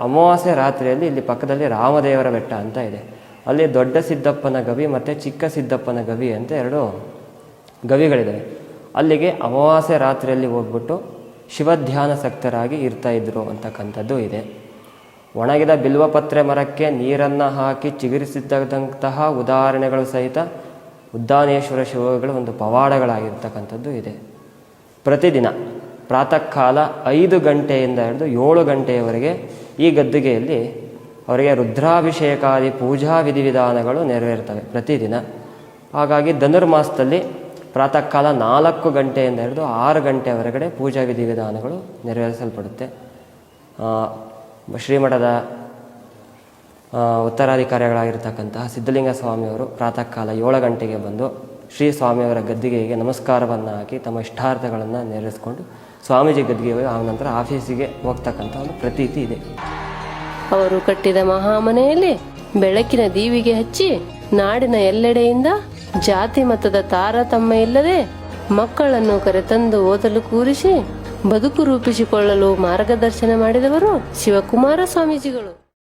ಅಮಾವಾಸ್ಯೆ ರಾತ್ರಿಯಲ್ಲಿ ಇಲ್ಲಿ ಪಕ್ಕದಲ್ಲಿ ರಾಮದೇವರ ಬೆಟ್ಟ ಅಂತ ಇದೆ. ಅಲ್ಲಿ ದೊಡ್ಡ ಸಿದ್ದಪ್ಪನ ಗವಿ ಮತ್ತು ಚಿಕ್ಕ ಸಿದ್ದಪ್ಪನ ಗವಿ ಅಂತ 2 ಗವಿಗಳಿದ್ದಾವೆ. ಅಲ್ಲಿಗೆ ಅಮಾವಾಸ್ಯೆ ರಾತ್ರಿಯಲ್ಲಿ ಹೋಗ್ಬಿಟ್ಟು ಶಿವಧ್ಯಾನಸಕ್ತರಾಗಿ ಇರ್ತಾಯಿದ್ರು ಅಂತಕ್ಕಂಥದ್ದು ಇದೆ. ಒಣಗಿದ ಬಿಲ್ವಪತ್ರೆ ಮರಕ್ಕೆ ನೀರನ್ನು ಹಾಕಿ ಚಿಗುರಿಸಿದ್ದಂತಹ ಉದಾಹರಣೆಗಳು ಸಹಿತ ಉದ್ದಾನೇಶ್ವರ ಶಿವಗಳು ಒಂದು ಪವಾಡಗಳಾಗಿರ್ತಕ್ಕಂಥದ್ದು ಇದೆ. ಪ್ರತಿದಿನ ಪ್ರಾತಃ ಕಾಲ 5 ಗಂಟೆಯಿಂದ ಹಿಡಿದು 7 ಗಂಟೆಯವರೆಗೆ ಈ ಗದ್ದುಗೆಯಲ್ಲಿ ಅವರಿಗೆ ರುದ್ರಾಭಿಷೇಕಾದಿ ಪೂಜಾ ವಿಧಿವಿಧಾನಗಳು ನೆರವೇರ್ತವೆ ಪ್ರತಿದಿನ. ಹಾಗಾಗಿ ಧನುರ್ಮಾಸದಲ್ಲಿ ಪ್ರಾತಃ ಕಾಲ 4 ಗಂಟೆಯಿಂದ ಹಿಡಿದು 6 ಗಂಟೆವರೆಗಡೆ ಪೂಜಾ ವಿಧಿವಿಧಾನಗಳು ನೆರವೇರಿಸಲ್ಪಡುತ್ತೆ. ಶ್ರೀಮಠದ ಉತ್ತರಾಧಿಕಾರಿಗಳಾಗಿರ್ತಕ್ಕಂತಹ ಸಿದ್ಧಲಿಂಗ ಸ್ವಾಮಿಯವರು ಪ್ರಾತಃ ಕಾಲ 7 ಗಂಟೆಗೆ ಬಂದು ಶ್ರೀ ಸ್ವಾಮಿಯವರ ಗದ್ದಿಗೆಗೆ ನಮಸ್ಕಾರವನ್ನು ಹಾಕಿ ತಮ್ಮ ಇಷ್ಟಾರ್ಥಗಳನ್ನು ನೆರವೇರಿಸಿಕೊಂಡು ಸ್ವಾಮೀಜಿ ಗದ್ದಿಗೆ ಹೋಗಿ ಆನಂತರ ಆಫೀಸಿಗೆ ಹೋಗ್ತಕ್ಕಂಥ ಒಂದು ಪ್ರತೀತಿ ಇದೆ. ಅವರು ಕಟ್ಟಿದ ಮಹಾಮನೆಯಲ್ಲಿ ಬೆಳಕಿನ ದೀವಿಗೆ ಹಚ್ಚಿ ನಾಡಿನ ಎಲ್ಲೆಡೆಯಿಂದ ಜಾತಿ ಮತದ ತಾರತಮ್ಯ ಇಲ್ಲದೆ ಮಕ್ಕಳನ್ನು ಕರೆತಂದು ಓದಲು ಕೂರಿಸಿ ಬದುಕು ರೂಪಿಸಿಕೊಳ್ಳಲು ಮಾರ್ಗದರ್ಶನ ಮಾಡಿದವರು ಶಿವಕುಮಾರ ಸ್ವಾಮೀಜಿಗಳು.